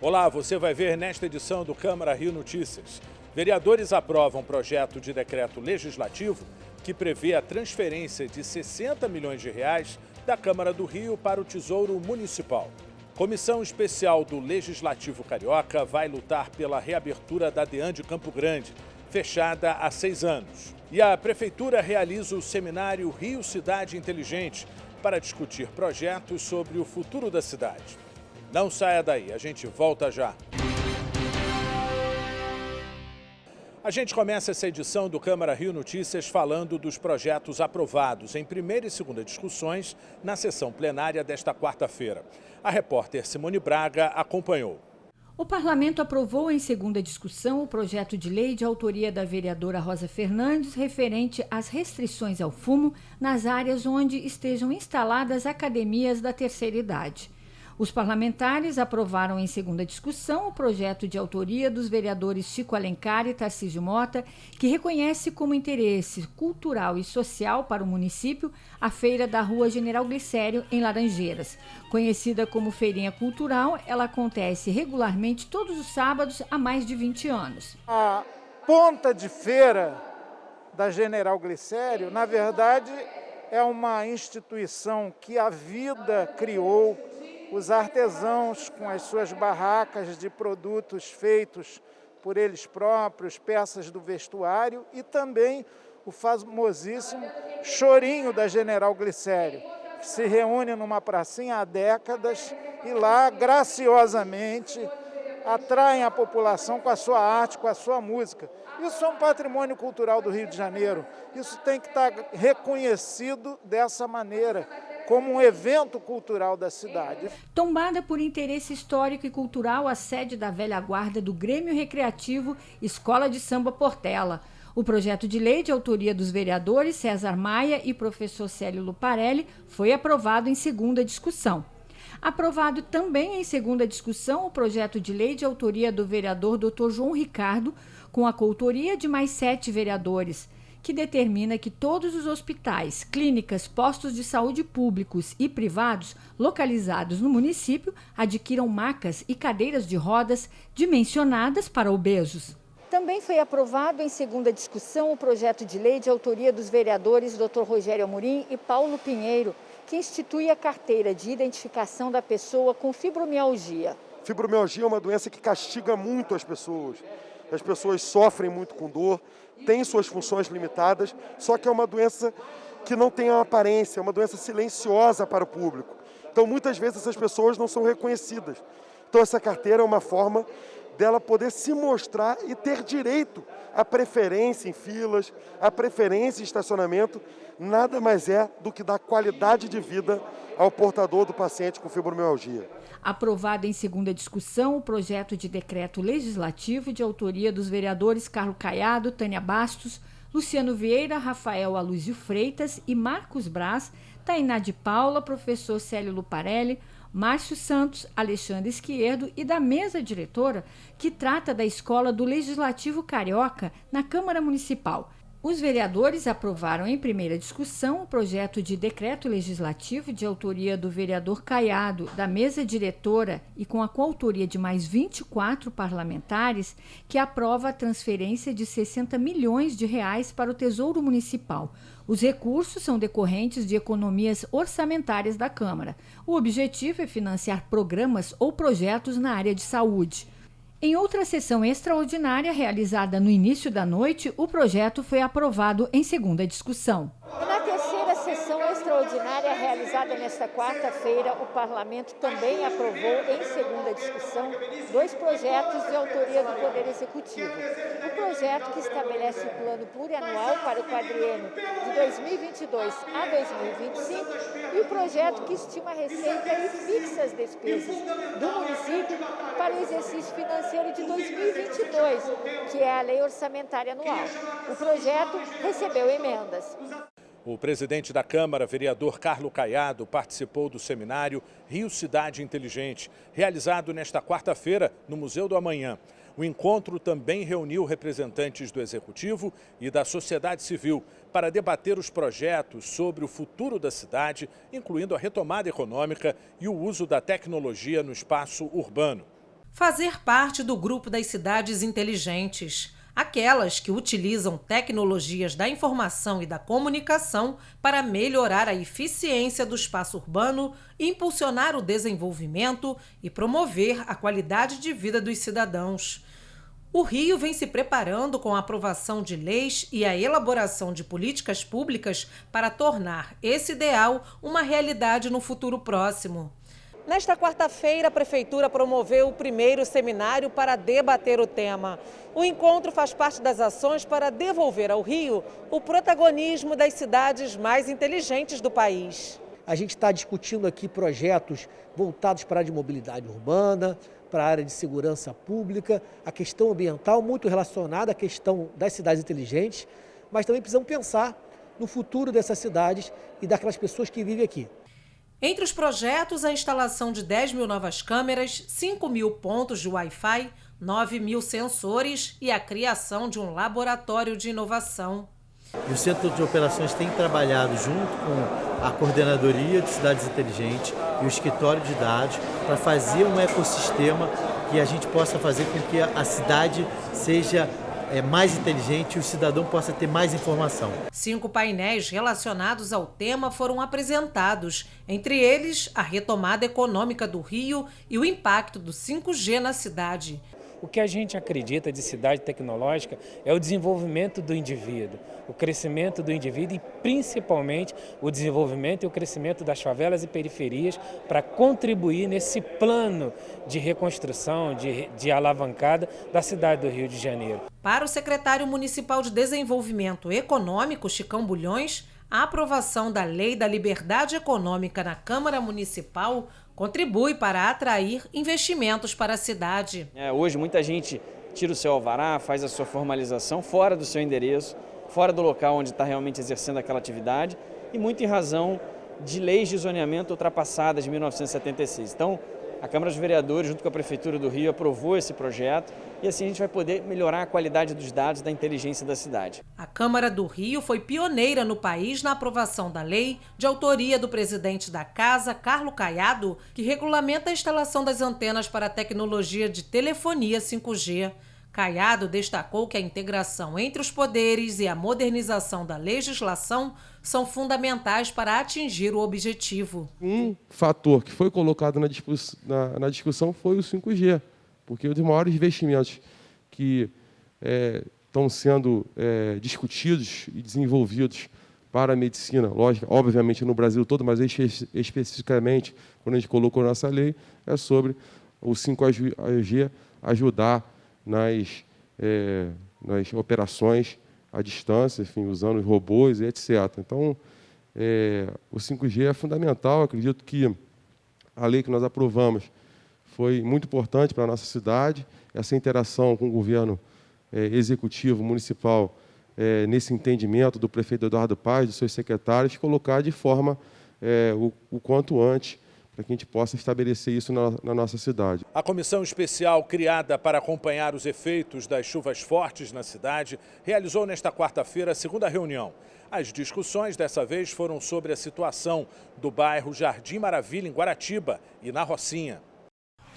Olá, você vai ver nesta edição do Câmara Rio Notícias. Vereadores aprovam projeto de decreto legislativo que prevê a transferência de 60 milhões de reais da Câmara do Rio para o Tesouro Municipal. Comissão especial do Legislativo Carioca vai lutar pela reabertura da DEAN de Campo Grande, fechada há 6 anos. E a Prefeitura realiza o seminário Rio Cidade Inteligente para discutir projetos sobre o futuro da cidade. Não saia daí, a gente volta já. A gente começa essa edição do Câmara Rio Notícias falando dos projetos aprovados em primeira e segunda discussões na sessão plenária desta quarta-feira. A repórter Simone Braga acompanhou. O Parlamento aprovou em segunda discussão o projeto de lei de autoria da vereadora Rosa Fernandes referente às restrições ao fumo nas áreas onde estejam instaladas academias da terceira idade. Os parlamentares aprovaram em segunda discussão o projeto de autoria dos vereadores Chico Alencar e Tarcísio Mota, que reconhece como interesse cultural e social para o município a Feira da Rua General Glicério, em Laranjeiras. Conhecida como Feirinha Cultural, ela acontece regularmente todos os sábados há mais de 20 anos. A ponta de feira da General Glicério, na verdade, é uma instituição que a vida criou. Os artesãos com as suas barracas de produtos feitos por eles próprios, peças do vestuário e também o famosíssimo chorinho da General Glicério, que se reúne numa pracinha há décadas e lá, graciosamente, atraem a população com a sua arte, com a sua música. Isso é um patrimônio cultural do Rio de Janeiro. Isso tem que estar reconhecido dessa maneira, como um evento cultural da cidade. Tombada por interesse histórico e cultural, a sede da velha guarda do Grêmio Recreativo Escola de Samba Portela. O projeto de lei de autoria dos vereadores César Maia e professor Célio Luparelli foi aprovado em segunda discussão. Aprovado também em segunda discussão o projeto de lei de autoria do vereador Dr. João Ricardo, com a coautoria de mais 7 vereadores, que determina que todos os hospitais, clínicas, postos de saúde públicos e privados localizados no município adquiram macas e cadeiras de rodas dimensionadas para obesos. Também foi aprovado em segunda discussão o projeto de lei de autoria dos vereadores Dr. Rogério Amorim e Paulo Pinheiro, que institui a carteira de identificação da pessoa com fibromialgia. Fibromialgia é uma doença que castiga muito as pessoas. As pessoas sofrem muito com dor, têm suas funções limitadas, só que é uma doença que não tem uma aparência, é uma doença silenciosa para o público. Então, muitas vezes, essas pessoas não são reconhecidas. Então, essa carteira é uma forma dela poder se mostrar e ter direito à preferência em filas, à preferência em estacionamento, nada mais é do que dar qualidade de vida ao portador do paciente com fibromialgia. Aprovado em segunda discussão o projeto de decreto legislativo de autoria dos vereadores Carlos Caiado, Tânia Bastos, Luciano Vieira, Rafael Aluzio Freitas e Marcos Braz, Tainá de Paula, professor Célio Luparelli, Márcio Santos, Alexandre Esquerdo e da mesa diretora que trata da Escola do Legislativo Carioca na Câmara Municipal. Os vereadores aprovaram em primeira discussão o projeto de decreto legislativo de autoria do vereador Caiado, da mesa diretora e com a coautoria de mais 24 parlamentares, que aprova a transferência de 60 milhões de reais para o Tesouro Municipal. Os recursos são decorrentes de economias orçamentárias da Câmara. O objetivo é financiar programas ou projetos na área de saúde. Em outra sessão extraordinária realizada no início da noite, o projeto foi aprovado em segunda discussão. E na terceira sessão extraordinária realizada nesta quarta-feira, o Parlamento também aprovou em segunda discussão 2 projetos de autoria do Poder Executivo. O projeto que estabelece o plano plurianual para o quadriênio de 2022 a 2025 e o projeto que estima a receita e fixa as despesas do município para o exercício financeiro de 2022, que é a Lei Orçamentária Anual. O projeto recebeu emendas. O presidente da Câmara, vereador Carlos Caiado, participou do seminário Rio Cidade Inteligente, realizado nesta quarta-feira no Museu do Amanhã. O encontro também reuniu representantes do Executivo e da sociedade civil para debater os projetos sobre o futuro da cidade, incluindo a retomada econômica e o uso da tecnologia no espaço urbano. fazer parte do grupo das cidades inteligentes, aquelas que utilizam tecnologias da informação e da comunicação para melhorar a eficiência do espaço urbano, impulsionar o desenvolvimento e promover a qualidade de vida dos cidadãos. O Rio vem se preparando com a aprovação de leis e a elaboração de políticas públicas para tornar esse ideal uma realidade no futuro próximo. Nesta quarta-feira, a Prefeitura promoveu o primeiro seminário para debater o tema. O encontro faz parte das ações para devolver ao Rio o protagonismo das cidades mais inteligentes do país. A gente está discutindo aqui projetos voltados para a área de mobilidade urbana, para a área de segurança pública, a questão ambiental muito relacionada à questão das cidades inteligentes, mas também precisamos pensar no futuro dessas cidades e daquelas pessoas que vivem aqui. Entre os projetos, a instalação de 10 mil novas câmeras, 5 mil pontos de Wi-Fi, 9 mil sensores e a criação de um laboratório de inovação. E o Centro de Operações tem trabalhado junto com a Coordenadoria de Cidades Inteligentes e o Escritório de Dados para fazer um ecossistema que a gente possa fazer com que a cidade seja mais inteligente e o cidadão possa ter mais informação. 5 painéis relacionados ao tema foram apresentados, entre eles a retomada econômica do Rio e o impacto do 5G na cidade. O que a gente acredita de cidade tecnológica é o desenvolvimento do indivíduo, o crescimento do indivíduo e principalmente o desenvolvimento e o crescimento das favelas e periferias para contribuir nesse plano de reconstrução, de alavancada da cidade do Rio de Janeiro. Para o secretário municipal de Desenvolvimento Econômico, Chicão Bulhões, a aprovação da Lei da Liberdade Econômica na Câmara Municipal contribui para atrair investimentos para a cidade. Hoje muita gente tira o seu alvará, faz a sua formalização fora do seu endereço, fora do local onde está realmente exercendo aquela atividade e muito em razão de leis de zoneamento ultrapassadas de 1976. Então, a Câmara dos Vereadores, junto com a Prefeitura do Rio, aprovou esse projeto e assim a gente vai poder melhorar a qualidade dos dados da inteligência da cidade. A Câmara do Rio foi pioneira no país na aprovação da lei, de autoria do presidente da Casa, Carlos Caiado, que regulamenta a instalação das antenas para a tecnologia de telefonia 5G. Caiado destacou que a integração entre os poderes e a modernização da legislação são fundamentais para atingir o objetivo. Um fator que foi colocado na discussão foi o 5G, porque um dos maiores investimentos que estão sendo discutidos e desenvolvidos para a medicina, lógico, obviamente no Brasil todo, mas especificamente, quando a gente colocou nossa lei, é sobre o 5G ajudar nas operações à distância, enfim, usando os robôs e etc. Então, o 5G é fundamental. Acredito que a lei que nós aprovamos foi muito importante para a nossa cidade. Essa interação com o governo executivo municipal, nesse entendimento do prefeito Eduardo Paz, dos seus secretários, colocar de forma o quanto antes, para que a gente possa estabelecer isso na nossa cidade. A comissão especial criada para acompanhar os efeitos das chuvas fortes na cidade realizou nesta quarta-feira a segunda reunião. As discussões dessa vez foram sobre a situação do bairro Jardim Maravilha, em Guaratiba, e na Rocinha.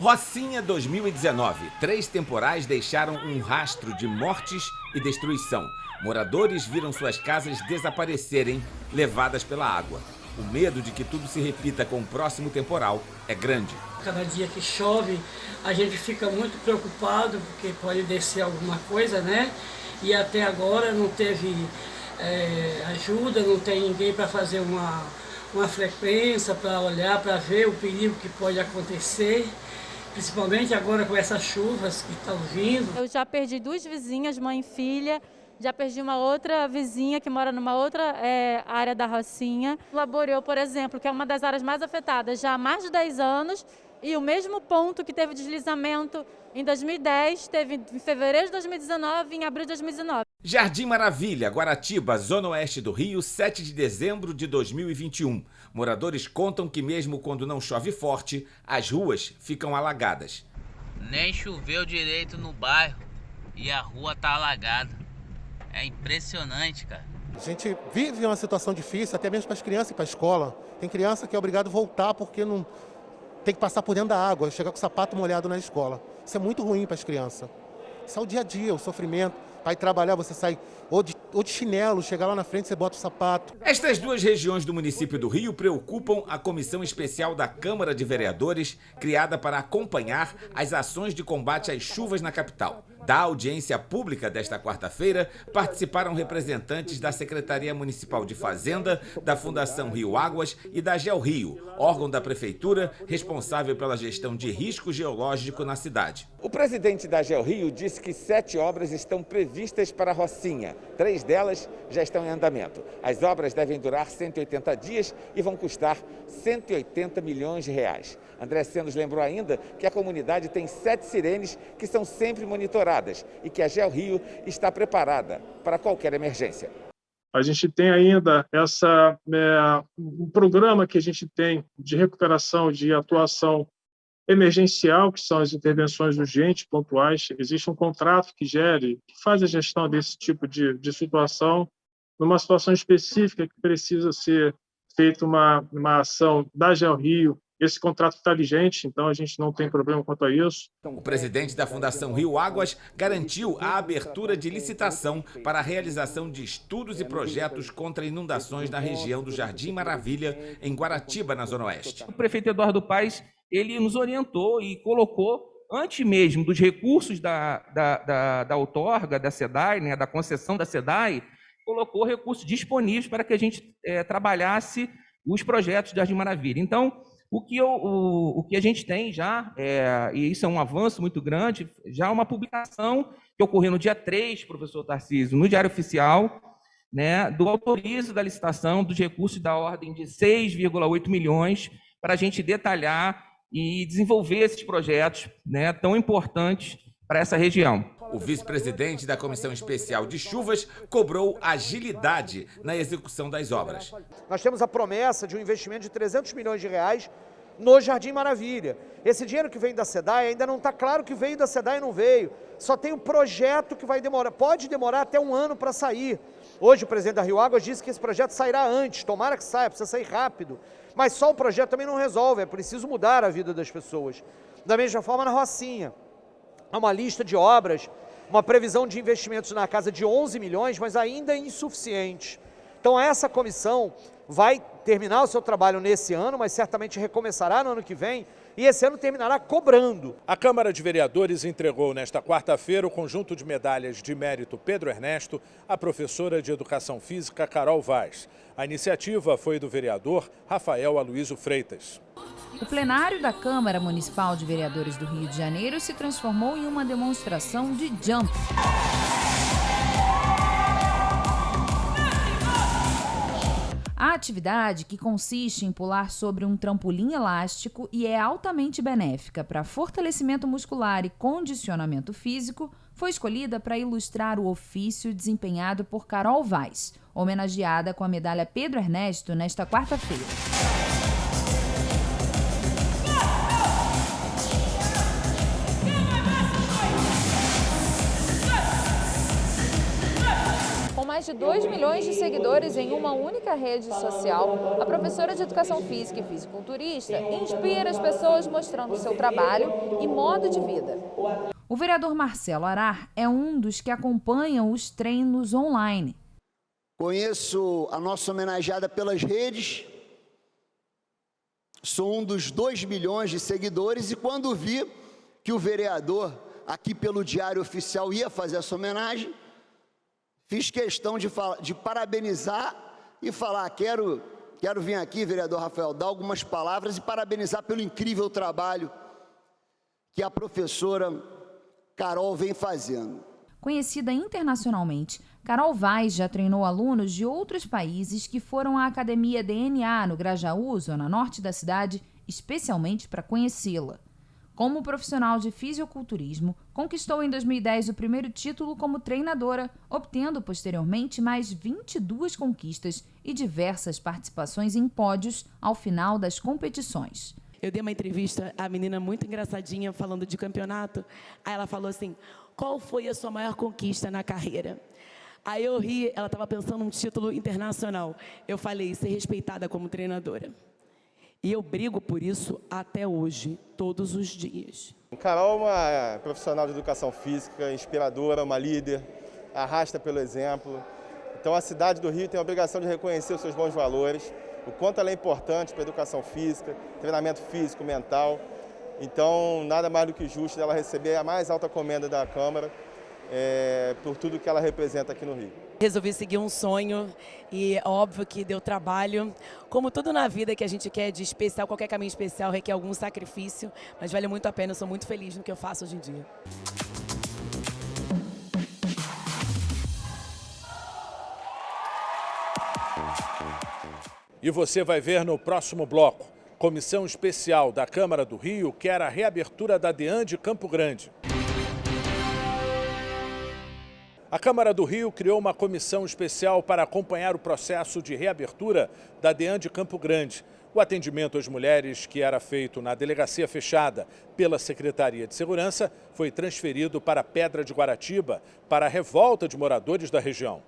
Rocinha 2019. 3 temporais deixaram um rastro de mortes e destruição. Moradores viram suas casas desaparecerem, levadas pela água. O medo de que tudo se repita com o próximo temporal é grande. Cada dia que chove, a gente fica muito preocupado, porque pode descer alguma coisa, né? E até agora não teve ajuda, não tem ninguém para fazer uma frequência, para olhar, para ver o perigo que pode acontecer. Principalmente agora com essas chuvas que estão vindo. Eu já perdi 2 vizinhas, mãe e filha. Já perdi uma outra vizinha que mora numa outra área da Rocinha. Laboreou, por exemplo, que é uma das áreas mais afetadas já há mais de 10 anos. E o mesmo ponto que teve deslizamento em 2010, teve em fevereiro de 2019 e em abril de 2019. Jardim Maravilha, Guaratiba, zona oeste do Rio, 7 de dezembro de 2021. Moradores contam que mesmo quando não chove forte, as ruas ficam alagadas. Nem choveu direito no bairro e a rua tá alagada. É impressionante, cara. A gente vive uma situação difícil, até mesmo para as crianças e para a escola. Tem criança que é obrigado a voltar porque não tem que passar por dentro da água, chegar com o sapato molhado na escola. Isso é muito ruim para as crianças. Isso é o dia a dia, o sofrimento. Para ir trabalhar, você sai ou de chinelo, chegar lá na frente, você bota o sapato. Estas duas regiões do município do Rio preocupam a Comissão Especial da Câmara de Vereadores, criada para acompanhar as ações de combate às chuvas na capital. Da audiência pública desta quarta-feira, participaram representantes da Secretaria Municipal de Fazenda, da Fundação Rio Águas e da GeoRio, órgão da Prefeitura responsável pela gestão de risco geológico na cidade. O presidente da GeoRio disse que 7 obras estão previstas para a Rocinha. 3 delas já estão em andamento. As obras devem durar 180 dias e vão custar 180 milhões de reais. André Senos lembrou ainda que a comunidade tem 7 sirenes que são sempre monitoradas e que a GeoRio está preparada para qualquer emergência. A gente tem ainda um programa que a gente tem de recuperação, de atuação emergencial, que são as intervenções urgentes, pontuais. Existe um contrato que faz a gestão desse tipo de situação, numa situação específica que precisa ser feita uma ação da GeoRio. Esse contrato está vigente, então a gente não tem problema quanto a isso. O presidente da Fundação Rio Águas garantiu a abertura de licitação para a realização de estudos e projetos contra inundações na região do Jardim Maravilha, em Guaratiba, na Zona Oeste. O prefeito Eduardo Paes, ele nos orientou e colocou, antes mesmo dos recursos da outorga, da SEDAI, né, da concessão da SEDAI, colocou recursos disponíveis para que a gente trabalhasse os projetos do Jardim Maravilha. Então, o que a gente tem já, e isso é um avanço muito grande, já uma publicação que ocorreu no dia 3, professor Tarcísio, no Diário Oficial, né, do autorizo da licitação dos recursos da ordem de 6,8 milhões para a gente detalhar e desenvolver esses projetos, né, tão importantes para essa região. O vice-presidente da Comissão Especial de Chuvas cobrou agilidade na execução das obras. Nós temos a promessa de um investimento de 300 milhões de reais no Jardim Maravilha. Esse dinheiro que vem da SEDAI, ainda não está claro que veio da SEDAI ou não veio. Só tem um projeto que vai demorar, pode demorar até 1 ano para sair. Hoje o presidente da Rio Águas disse que esse projeto sairá antes, tomara que saia, precisa sair rápido. Mas só o projeto também não resolve, é preciso mudar a vida das pessoas. Da mesma forma na Rocinha. Há uma lista de obras, uma previsão de investimentos na casa de 11 milhões, mas ainda insuficiente. Então essa comissão vai terminar o seu trabalho nesse ano, mas certamente recomeçará no ano que vem, e esse ano terminará cobrando. A Câmara de Vereadores entregou nesta quarta-feira o conjunto de medalhas de mérito Pedro Ernesto à professora de Educação Física Carol Vaz. A iniciativa foi do vereador Rafael Aloysio Freitas. O plenário da Câmara Municipal de Vereadores do Rio de Janeiro se transformou em uma demonstração de jump. A atividade, que consiste em pular sobre um trampolim elástico e é altamente benéfica para fortalecimento muscular e condicionamento físico, foi escolhida para ilustrar o ofício desempenhado por Carol Vaz, homenageada com a medalha Pedro Ernesto nesta quarta-feira. Com mais de 2 milhões de seguidores em uma única rede social, a professora de Educação Física e fisiculturista inspira as pessoas mostrando seu trabalho e modo de vida. O vereador Marcelo Arar é um dos que acompanham os treinos online. Conheço a nossa homenageada pelas redes, sou um dos 2 milhões de seguidores e quando vi que o vereador aqui pelo Diário Oficial ia fazer essa homenagem, fiz questão de parabenizar e falar, quero vir aqui, vereador Rafael, dar algumas palavras e parabenizar pelo incrível trabalho que a professora Carol vem fazendo. Conhecida internacionalmente, Carol Vaz já treinou alunos de outros países que foram à Academia DNA no Grajaú, zona norte da cidade, especialmente para conhecê-la. Como profissional de fisiculturismo, conquistou em 2010 o primeiro título como treinadora, obtendo posteriormente mais 22 conquistas e diversas participações em pódios ao final das competições. Eu dei uma entrevista, a menina muito engraçadinha, falando de campeonato. Aí ela falou assim, qual foi a sua maior conquista na carreira? Aí eu ri, ela estava pensando num título internacional. Eu falei, ser respeitada como treinadora. E eu brigo por isso até hoje, todos os dias. Carol é uma profissional de educação física, inspiradora, uma líder, arrasta pelo exemplo. Então a cidade do Rio tem a obrigação de reconhecer os seus bons valores, o quanto ela é importante para a educação física, treinamento físico, mental. Então nada mais do que justo dela receber a mais alta comenda da Câmara por tudo que ela representa aqui no Rio. Resolvi seguir um sonho e óbvio que deu trabalho. Como tudo na vida que a gente quer de especial, qualquer caminho especial requer algum sacrifício, mas vale muito a pena, eu sou muito feliz no que eu faço hoje em dia. E você vai ver no próximo bloco. Comissão especial da Câmara do Rio quer a reabertura da DEAN de Campo Grande. A Câmara do Rio criou uma comissão especial para acompanhar o processo de reabertura da DEAN de Campo Grande. O atendimento às mulheres, que era feito na delegacia fechada pela Secretaria de Segurança, foi transferido para Pedra de Guaratiba, para a revolta de moradores da região.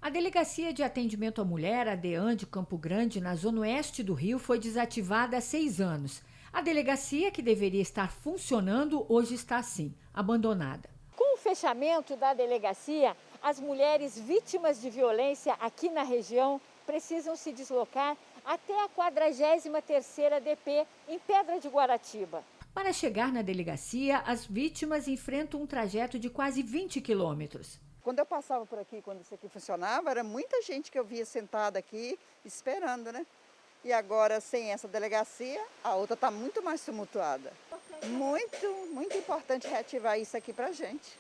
A Delegacia de Atendimento à Mulher, a DEAN de Campo Grande, na zona oeste do Rio, foi desativada há 6 anos. A delegacia, que deveria estar funcionando, hoje está assim, abandonada. Com o fechamento da delegacia, as mulheres vítimas de violência aqui na região precisam se deslocar até a 43ª DP, em Pedra de Guaratiba. Para chegar na delegacia, as vítimas enfrentam um trajeto de quase 20 quilômetros. Quando eu passava por aqui, quando isso aqui funcionava, era muita gente que eu via sentada aqui esperando, né? E agora, sem essa delegacia, a outra está muito mais tumultuada. Muito importante reativar isso aqui para a gente.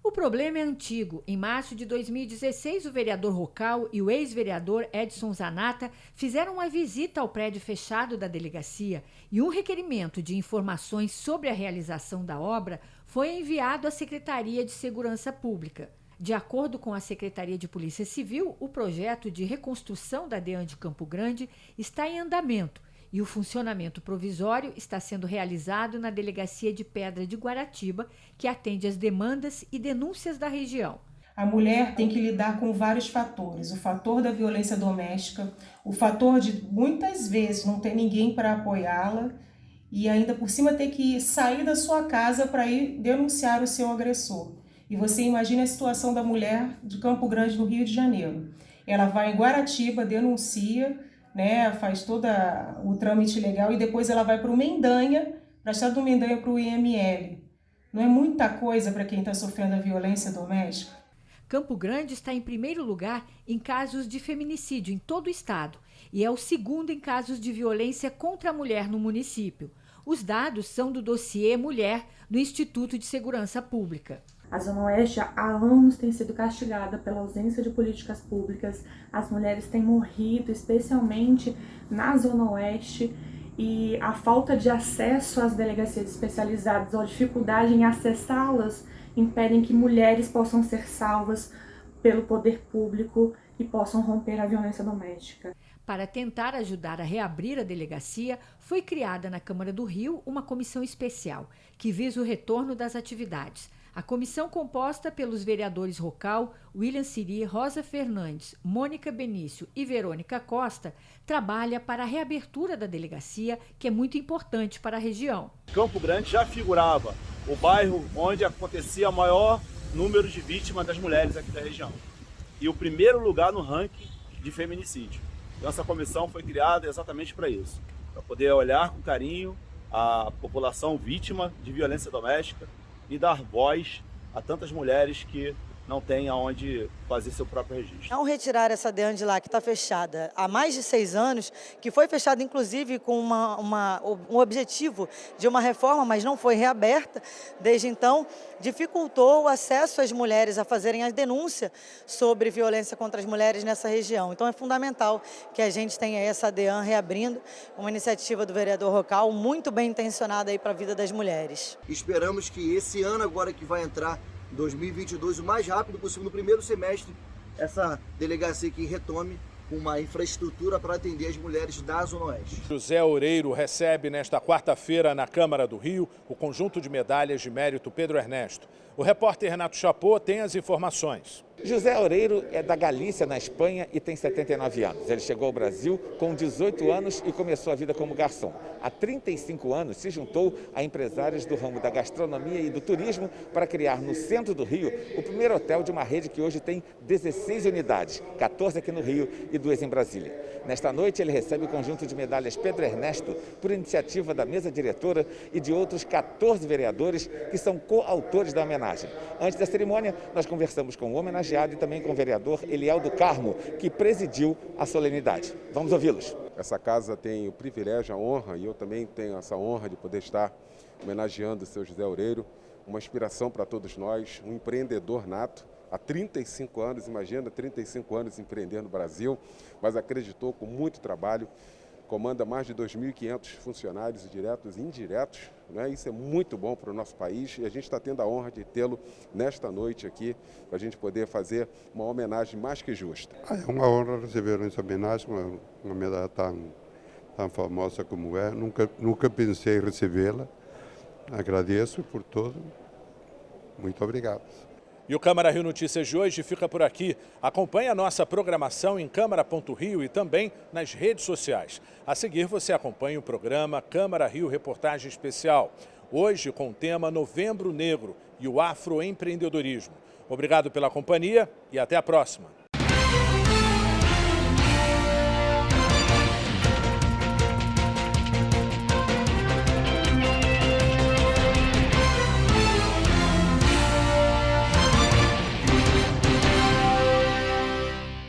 O problema é antigo. Em março de 2016, o vereador Rocal e o ex-vereador Edson Zanata fizeram uma visita ao prédio fechado da delegacia e um requerimento de informações sobre a realização da obra foi enviado à Secretaria de Segurança Pública. De acordo com a Secretaria de Polícia Civil, o projeto de reconstrução da DEAN de Campo Grande está em andamento e o funcionamento provisório está sendo realizado na Delegacia de Pedra de Guaratiba, que atende às demandas e denúncias da região. A mulher tem que lidar com vários fatores, o fator da violência doméstica, o fator de muitas vezes não ter ninguém para apoiá-la e ainda por cima ter que sair da sua casa para ir denunciar o seu agressor. E você imagina a situação da mulher de Campo Grande, no Rio de Janeiro. Ela vai em Guaratiba, denuncia, né, faz todo o trâmite legal e depois ela vai para o Mendanha, para estar do Mendanha para o IML. Não é muita coisa para quem está sofrendo a violência doméstica? Campo Grande está em primeiro lugar em casos de feminicídio em todo o estado e é o segundo em casos de violência contra a mulher no município. Os dados são do dossiê Mulher do Instituto de Segurança Pública. A Zona Oeste há anos tem sido castigada pela ausência de políticas públicas. As mulheres têm morrido, especialmente na Zona Oeste, e a falta de acesso às delegacias especializadas ou a dificuldade em acessá-las impedem que mulheres possam ser salvas pelo poder público e possam romper a violência doméstica. Para tentar ajudar a reabrir a delegacia, foi criada na Câmara do Rio uma comissão especial que visa o retorno das atividades. A comissão, composta pelos vereadores Rocal, William Siri, Rosa Fernandes, Mônica Benício e Verônica Costa, trabalha para a reabertura da delegacia, que é muito importante para a região. Campo Grande já figurava o bairro onde acontecia o maior número de vítimas das mulheres aqui da região. E o primeiro lugar no ranking de feminicídio. Então essa comissão foi criada exatamente para isso, para poder olhar com carinho a população vítima de violência doméstica e dar voz a tantas mulheres que não têm aonde fazer seu próprio registro. Ao retirar essa DEAN de lá, que está fechada há mais de 6 anos, que foi fechada inclusive com um objetivo de uma reforma, mas não foi reaberta, desde então dificultou o acesso às mulheres a fazerem a denúncia sobre violência contra as mulheres nessa região. Então é fundamental que a gente tenha essa DEAN reabrindo, uma iniciativa do vereador Rocal muito bem intencionada aí para a vida das mulheres. Esperamos que esse ano agora que vai entrar 2022, o mais rápido possível, no primeiro semestre, essa delegacia aqui retome uma infraestrutura para atender as mulheres da Zona Oeste. José Oreiro recebe nesta quarta-feira na Câmara do Rio o conjunto de medalhas de mérito Pedro Ernesto. O repórter Renato Chapô tem as informações. José Oreiro é da Galícia, na Espanha, e tem 79 anos. Ele chegou ao Brasil com 18 anos e começou a vida como garçom. Há 35 anos se juntou a empresários do ramo da gastronomia e do turismo para criar no centro do Rio o primeiro hotel de uma rede que hoje tem 16 unidades, 14 aqui no Rio e 2 em Brasília. Nesta noite ele recebe o conjunto de medalhas Pedro Ernesto por iniciativa da mesa diretora e de outros 14 vereadores que são coautores da homenagem. Antes da cerimônia, nós conversamos com o homenageado e também com o vereador Eliel do Carmo, que presidiu a solenidade. Vamos ouvi-los. Essa casa tem o privilégio, a honra, e eu também tenho essa honra de poder estar homenageando o seu José Oreiro, uma inspiração para todos nós, um empreendedor nato. Há 35 anos, imagina, 35 anos empreendendo no Brasil, mas acreditou com muito trabalho, comanda mais de 2.500 funcionários diretos e indiretos, né? Isso é muito bom para o nosso país e a gente está tendo a honra de tê-lo nesta noite aqui, para a gente poder fazer uma homenagem mais que justa. É uma honra receber essa homenagem, uma medalha tão famosa como é, nunca pensei em recebê-la, agradeço por tudo, muito obrigado. E o Câmara Rio Notícias de hoje fica por aqui. Acompanhe a nossa programação em câmara.rio e também nas redes sociais. A seguir você acompanha o programa Câmara Rio Reportagem Especial. Hoje com o tema Novembro Negro e o afroempreendedorismo. Obrigado pela companhia e até a próxima.